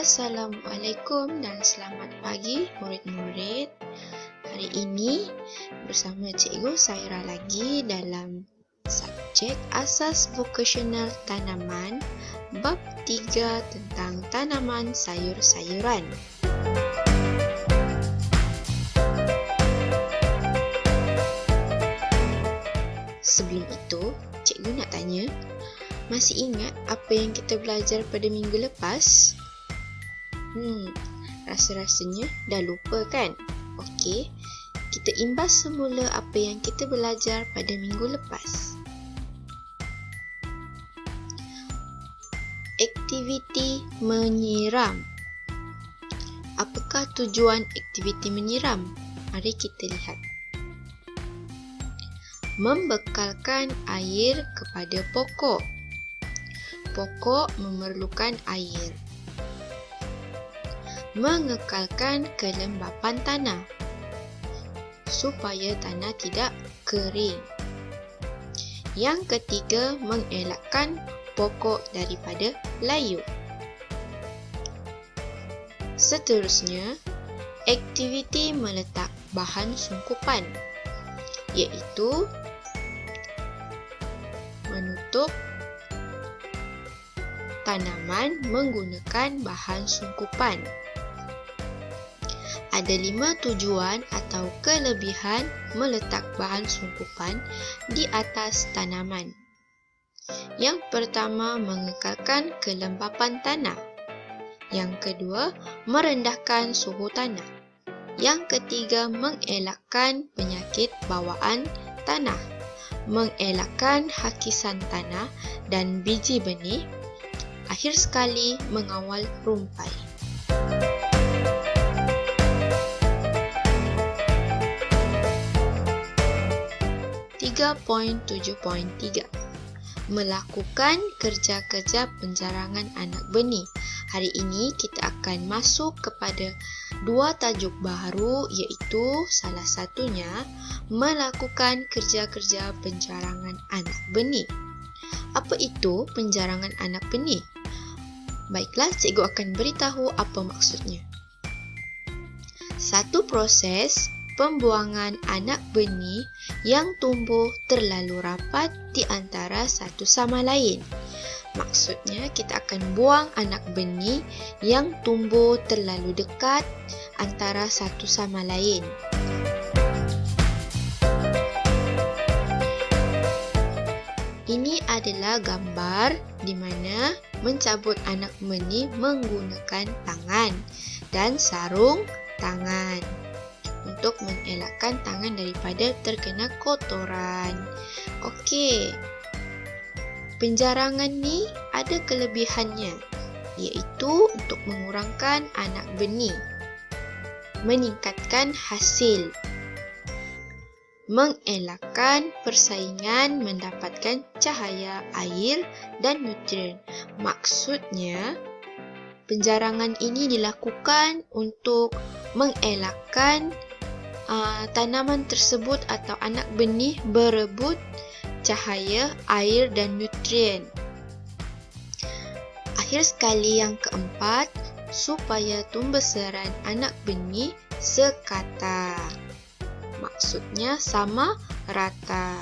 Assalamualaikum dan selamat pagi murid-murid. Hari ini bersama Cikgu Saira lagi dalam subjek Asas Vokasional Tanaman bab 3 tentang tanaman sayur-sayuran. Sebelum itu, Cikgu nak tanya, masih ingat apa yang kita belajar pada minggu lepas? Rasa-rasanya dah lupa kan? Okey, kita imbas semula apa yang kita belajar pada minggu lepas. Aktiviti menyiram. Apakah tujuan aktiviti menyiram? Mari kita lihat. Membekalkan air kepada pokok. Pokok memerlukan air. Mengekalkan kelembapan tanah supaya tanah tidak kering. Yang ketiga, mengelakkan pokok daripada layu. Seterusnya, aktiviti meletak bahan sungkupan, iaitu menutup tanaman menggunakan bahan sungkupan. Ada 5 tujuan atau kelebihan meletak bahan sungkupan di atas tanaman. Yang pertama, mengekalkan kelembapan tanah. Yang kedua, merendahkan suhu tanah. Yang ketiga, mengelakkan penyakit bawaan tanah, mengelakkan hakisan tanah dan biji benih. Akhir sekali, mengawal rumpai. .7.3 Melakukan kerja-kerja penjarangan anak benih. Hari ini kita akan masuk kepada 2 tajuk baru, iaitu salah satunya melakukan kerja-kerja penjarangan anak benih. Apa itu penjarangan anak benih? Baiklah, cikgu akan beritahu apa maksudnya. Satu proses pembuangan anak benih yang tumbuh terlalu rapat di antara satu sama lain. Maksudnya, kita akan buang anak benih yang tumbuh terlalu dekat antara satu sama lain. Ini adalah gambar di mana mencabut anak benih menggunakan tangan dan sarung tangan untuk mengelakkan tangan daripada terkena kotoran. Okey. Penjarangan ni ada kelebihannya, iaitu untuk mengurangkan anak benih, meningkatkan hasil, mengelakkan persaingan mendapatkan cahaya, air dan nutrien. Maksudnya, penjarangan ini dilakukan untuk mengelakkan tanaman tersebut atau anak benih berebut cahaya, air dan nutrien. Akhir sekali, yang keempat, supaya tumbesaran anak benih sekata. Maksudnya sama rata.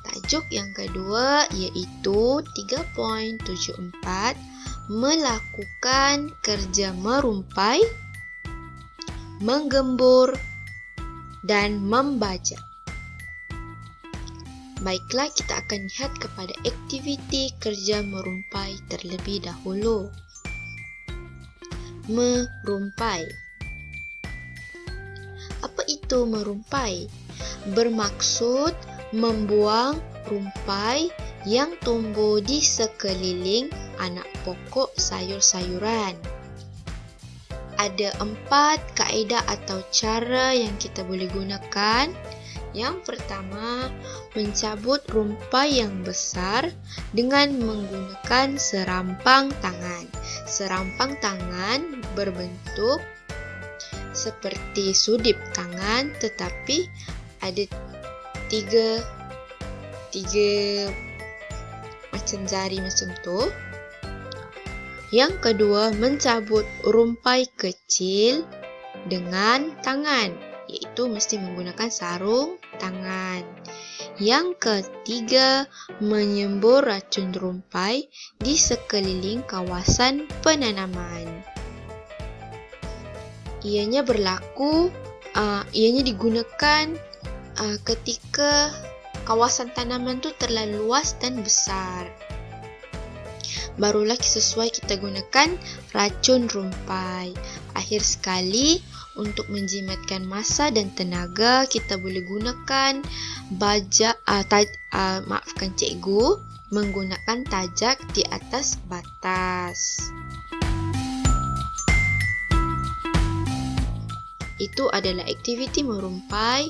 Tajuk yang kedua iaitu 3.74 melakukan kerja merumpai, menggembur dan membajak. Baiklah, kita akan lihat kepada aktiviti kerja merumpai terlebih dahulu. Merumpai. Apa itu merumpai? Bermaksud membuang rumpai yang tumbuh di sekeliling anak pokok sayur-sayuran. Ada 4 kaedah atau cara yang kita boleh gunakan. Yang pertama, mencabut rumpai yang besar dengan menggunakan serampang tangan. Serampang tangan berbentuk seperti sudip tangan, tetapi ada tiga macam jari macam tu. Yang kedua, mencabut rumpai kecil dengan tangan, iaitu mesti menggunakan sarung tangan. Yang ketiga, menyembur racun rumpai di sekeliling kawasan penanaman. Ianya digunakan ketika kawasan tanaman tu terlalu luas dan besar. Barulah sesuai kita gunakan racun rumpai. Akhir sekali, untuk menjimatkan masa dan tenaga, kita boleh gunakan cikgu menggunakan tajak di atas batas. Itu adalah aktiviti merumpai.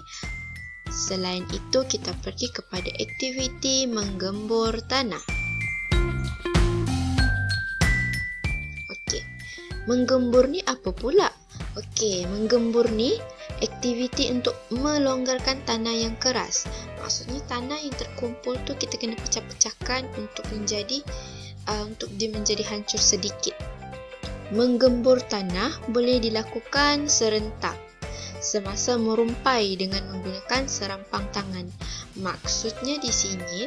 Selain itu, kita pergi kepada aktiviti menggembur tanah. Menggembur ni apa pula? Menggembur ni aktiviti untuk melonggarkan tanah yang keras. Maksudnya tanah yang terkumpul tu kita kena pecah-pecahkan untuk dia menjadi hancur sedikit. Menggembur tanah boleh dilakukan serentak semasa merumpai dengan menggunakan serampang tangan. Maksudnya di sini,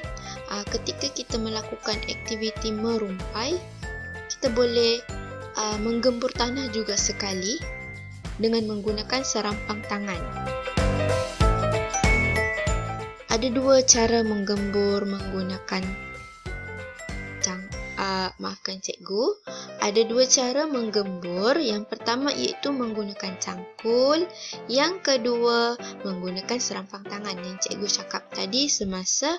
ketika kita melakukan aktiviti merumpai, kita boleh menggembur tanah juga sekali dengan menggunakan serampang tangan. Ada dua cara menggembur menggunakan cikgu. Ada dua cara menggembur. Yang pertama iaitu menggunakan cangkul. Yang kedua menggunakan serampang tangan. Yang cikgu cakap tadi, semasa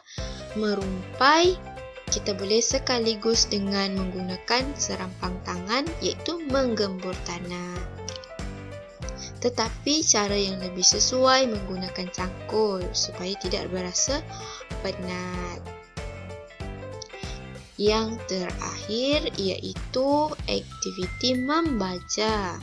merumpai kita boleh sekaligus dengan menggunakan serampang tangan, iaitu menggembur tanah. Tetapi cara yang lebih sesuai menggunakan cangkul supaya tidak berasa penat. Yang terakhir iaitu aktiviti membaja.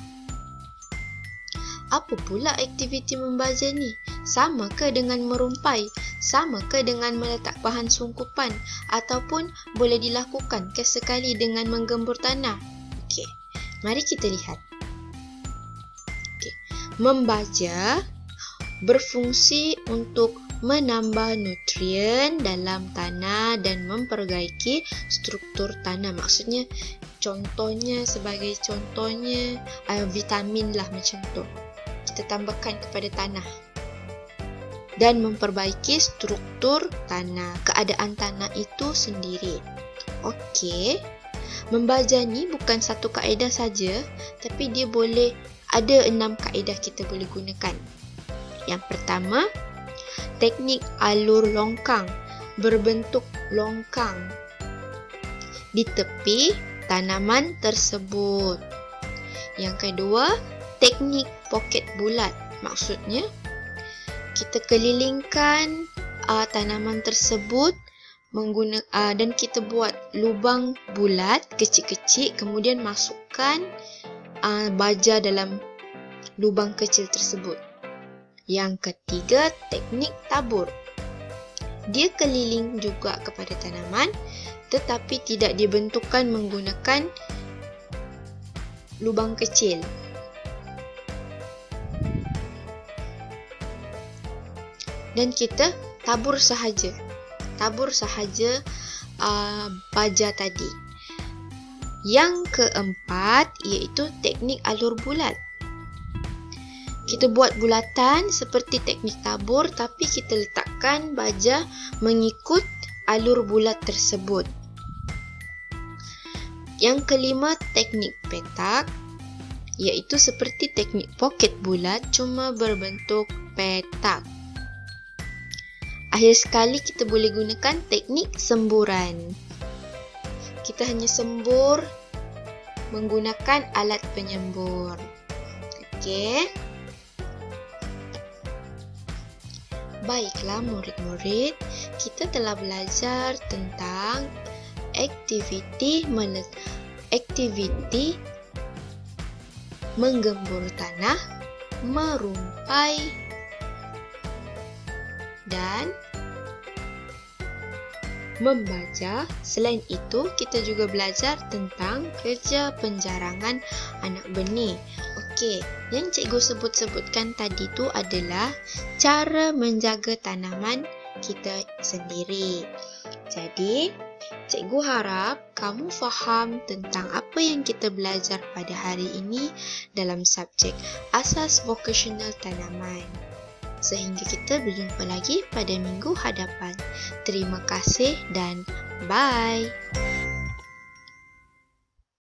Apa pula aktiviti membaja ni? Sama ke dengan merumpai? Sama ke dengan meletak bahan sungkupan? Ataupun boleh dilakukan sekali dengan menggembur tanah? Mari kita lihat. Membaja berfungsi untuk menambah nutrien dalam tanah dan memperbaiki struktur tanah. Maksudnya, sebagai contohnya, vitamin lah macam tu. Kita tambahkan kepada tanah dan memperbaiki struktur tanah, keadaan tanah itu sendiri. Membaja ni bukan satu kaedah saja, tapi dia boleh ada 6 kaedah kita boleh gunakan. Yang pertama, teknik alur longkang, berbentuk longkang di tepi tanaman tersebut. Yang kedua, teknik poket bulat. Maksudnya, kita kelilingkan tanaman tersebut dan kita buat lubang bulat kecil-kecil, kemudian masukkan baja dalam lubang kecil tersebut. Yang ketiga, teknik tabur. Dia keliling juga kepada tanaman, tetapi tidak dibentukkan menggunakan lubang kecil. Dan kita tabur sahaja baja tadi. Yang keempat iaitu teknik alur bulat. Kita buat bulatan seperti teknik tabur, tapi kita letakkan baja mengikut alur bulat tersebut. Yang kelima, teknik petak, iaitu seperti teknik poket bulat, cuma berbentuk petak. Akhir sekali, kita boleh gunakan teknik semburan. Kita hanya sembur menggunakan alat penyembur. Baiklah murid-murid, kita telah belajar tentang aktiviti menggembur tanah, merumpai, dan membaca. Selain itu, kita juga belajar tentang kerja penjarangan anak benih. Okey, yang cikgu sebutkan tadi tu adalah cara menjaga tanaman kita sendiri. Jadi, cikgu harap kamu faham tentang apa yang kita belajar pada hari ini dalam subjek Asas Vokasional Tanaman. Sehingga kita berjumpa lagi pada minggu hadapan. Terima kasih dan bye.